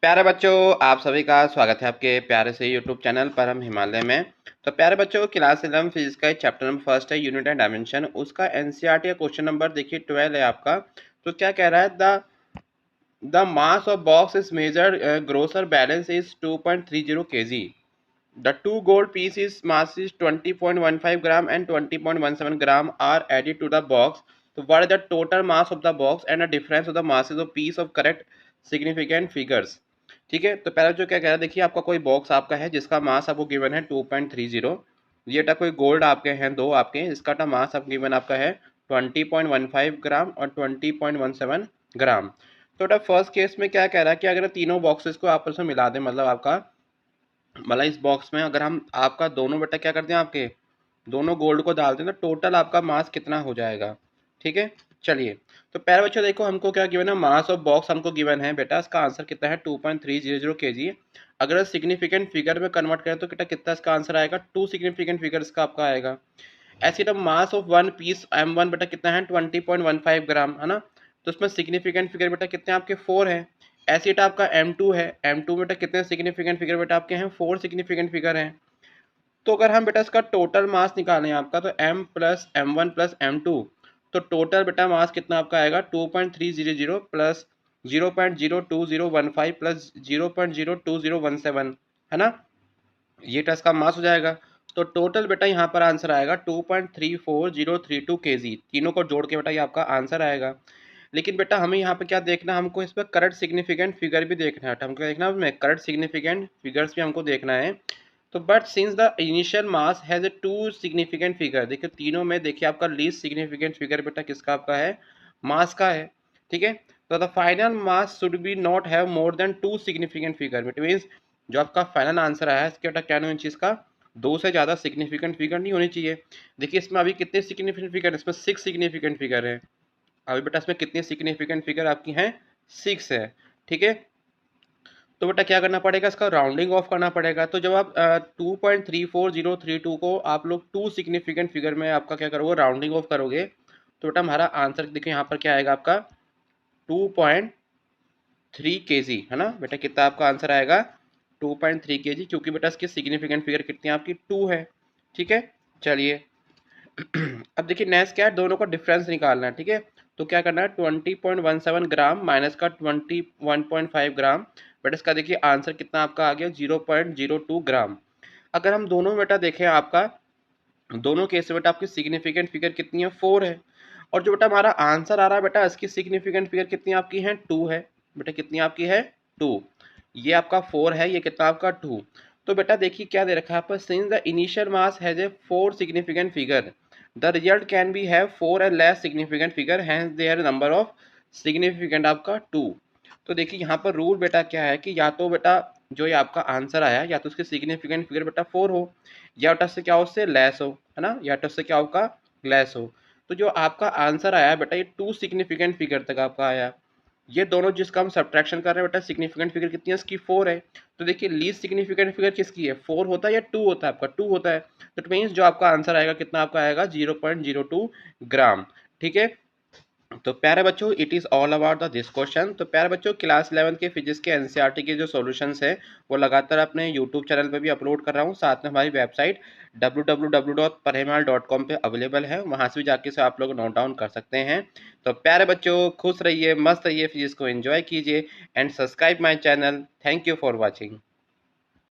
प्यारे बच्चों, आप सभी का स्वागत है आपके प्यारे से यूट्यूब चैनल पर। हम हिमालय में। तो प्यारे बच्चों, क्लास 11 फिजिक्स का चैप्टर नंबर फर्स्ट है यूनिट एंड डायमेंशन। उसका एनसीईआरटी का क्वेश्चन नंबर देखिए 12 है आपका। तो क्या कह रहा है, the mass of box is measured grocer balance is 2.30 kg। The two gold pieces mass is 20.15 gram and 20.17 gram are added to the box. So what is the total mass of the box and the difference of the masses of piece of correct significant figures। ठीक है, तो पहला जो क्या कह रहा है, देखिए आपका कोई बॉक्स आपका है जिसका मास आपको गिवन है 2.30। ये कोई गोल्ड आपके हैं दो आपके, इसका मास आपको गिवन आपका है 20.15 ग्राम और 20.17 ग्राम। तो फर्स्ट केस में क्या कह रहा है कि अगर तीनों बॉक्सेस को आपस में मिला दें, मतलब आपका इस बॉक्स में अगर हम आपका दोनों बेटा क्या करते हैं, आपके दोनों गोल्ड को डालते हैं तो टोटल आपका मास कितना हो जाएगा। ठीक है, चलिए। तो पहले बच्चों देखो हमको क्या गिवन है, मास ऑफ बॉक्स हमको गिवन है बेटा, इसका आंसर कितना है 2.300 kg। अगर सिग्निफिकेंट फिगर में कन्वर्ट करें तो कितना कितना इसका आंसर आएगा, 2 सिग्निफिकेंट फिगर इसका आपका आएगा। ऐसे तो mass of one piece M1 बेटा कितना है 20.15 ग्राम, है ना। तो उसमें सिग्निफिकेंट फिगर बेटा कितने आपके 4 हैं। एसिड आपका M2 है, M2 बेटा कितने सिग्निफिकेंट फिगर बेटा आपके हैं 4 सिग्निफिकेंट फिगर हैं। तो अगर हम बेटा इसका टोटल मास निकालें आपका, तो M plus M1 plus M2, तो टोटल बेटा मास कितना आपका आएगा 2.300 प्लस 0.02015 प्लस 0.02017, है ना। ये टेस्ट का मास हो जाएगा। तो टोटल बेटा यहाँ पर आंसर आएगा 2.34032 kg। तीनों को जोड़ के बेटा ये आपका आंसर आएगा। लेकिन बेटा हमें यहाँ पे क्या देखना, हमको इस पर करेक्ट सिग्निफिकेंट फिगर भी देखना है। हमको देखना है करेक्ट सिग्निफिकेंट फिगर्स भी हमको देखना है। तो but since the initial mass has A 2 significant figure, देखिए तीनों में देखिए आपका लीस्ट सिग्निफिकेंट फिगर बेटा किसका आपका है, मास का है। ठीक है, तो the final mass should be not have more than 2 significant figure. It means जो आपका फाइनल आंसर आया है इसके बेटा क्या नहीं होनी चाहिए, इसका 2 से ज़्यादा सिग्निफिकेंट फिगर नहीं होनी चाहिए। देखिए इसमें अभी कितने सिग्निफिकेंट फिगर, इसमें 6 सिग्निफिकेंट फिगर है। अभी बेटा इसमें कितनी सिग्निफिकेंट फिगर आपकी हैं, 6 है। ठीक है, तो बेटा क्या करना पड़ेगा, इसका राउंडिंग ऑफ करना पड़ेगा। तो जब आप 2.34032 को आप लोग 2 सिग्निफिकेंट फिगर में आपका क्या करोगे, राउंडिंग ऑफ करोगे, तो बेटा हमारा आंसर देखिए यहाँ पर क्या आएगा आपका 2.3 kg, है ना बेटा। कितना आपका आंसर आएगा 2.3 kg, क्योंकि बेटा इसकी सिग्निफिकेंट फिगर कितनी आपकी 2 है। ठीक है, चलिए। अब देखिए नेक्स्ट क्या है, दोनों का डिफरेंस निकालना है। ठीक है, तो क्या करना है 20.17 ग्राम माइनस का 21.5 ग्राम, बट इसका देखिए आंसर कितना आपका आ गया 0.02 ग्राम। अगर हम दोनों बेटा देखें आपका, दोनों केस में बेटा आपकी सिग्निफिकेंट फिगर कितनी है 4 है। और जो बेटा हमारा आंसर आ रहा है बेटा, इसकी सिग्निफिकेंट फिगर कितनी आपकी है 2 है। बेटा कितनी आपकी है 2, ये आपका 4 है, ये कितना आपका 2। तो बेटा देखिए क्या दे रखा है आपका, since the initial mass has a 4 significant figure, the result can be have 4 and less significant figure, hence their number of significant आपका 2। तो देखिए यहाँ पर रूल बेटा क्या है कि या तो बेटा जो ये आपका आंसर आया, या तो उसकी सिग्निफिकेंट फिगर बेटा 4 हो, या बेटा उससे क्या हो, उससे लेस हो, है ना, या तो उससे क्या होगा लेस हो। तो जो आपका आंसर आया बेटा ये 2 सिग्निफिकेंट फिगर तक आपका आया। ये दोनों जिसका हम सब्ट्रैक्शन कर रहे हैं बेटा, सिग्निफिकेंट फिगर कितनी है इसकी 4 है। तो देखिए लीस्ट सिग्निफिकेंट फिगर किसकी है, 4 होता है या 2 होता है, आपका 2 होता है। तो इट मीन्स जो आपका आंसर आएगा कितना आपका आएगा 0.02 ग्राम। ठीक है, तो प्यारे बच्चों it is all about the this question. तो प्यारे बच्चों क्लास 11 के फिजिक्स के एनसीईआरटी के जो सॉल्यूशंस है वो लगातार अपने यूट्यूब चैनल पे भी अपलोड कर रहा हूँ। साथ में हमारी वेबसाइट www.parhimal.com पे अवेलेबल है, वहाँ से भी जाके से आप लोग नोट डाउन कर सकते हैं। तो प्यारे बच्चों खुश रहिए, मस्त रहिए, फिजिक्स को एंजॉय कीजिए and subscribe my channel. Thank you for watching.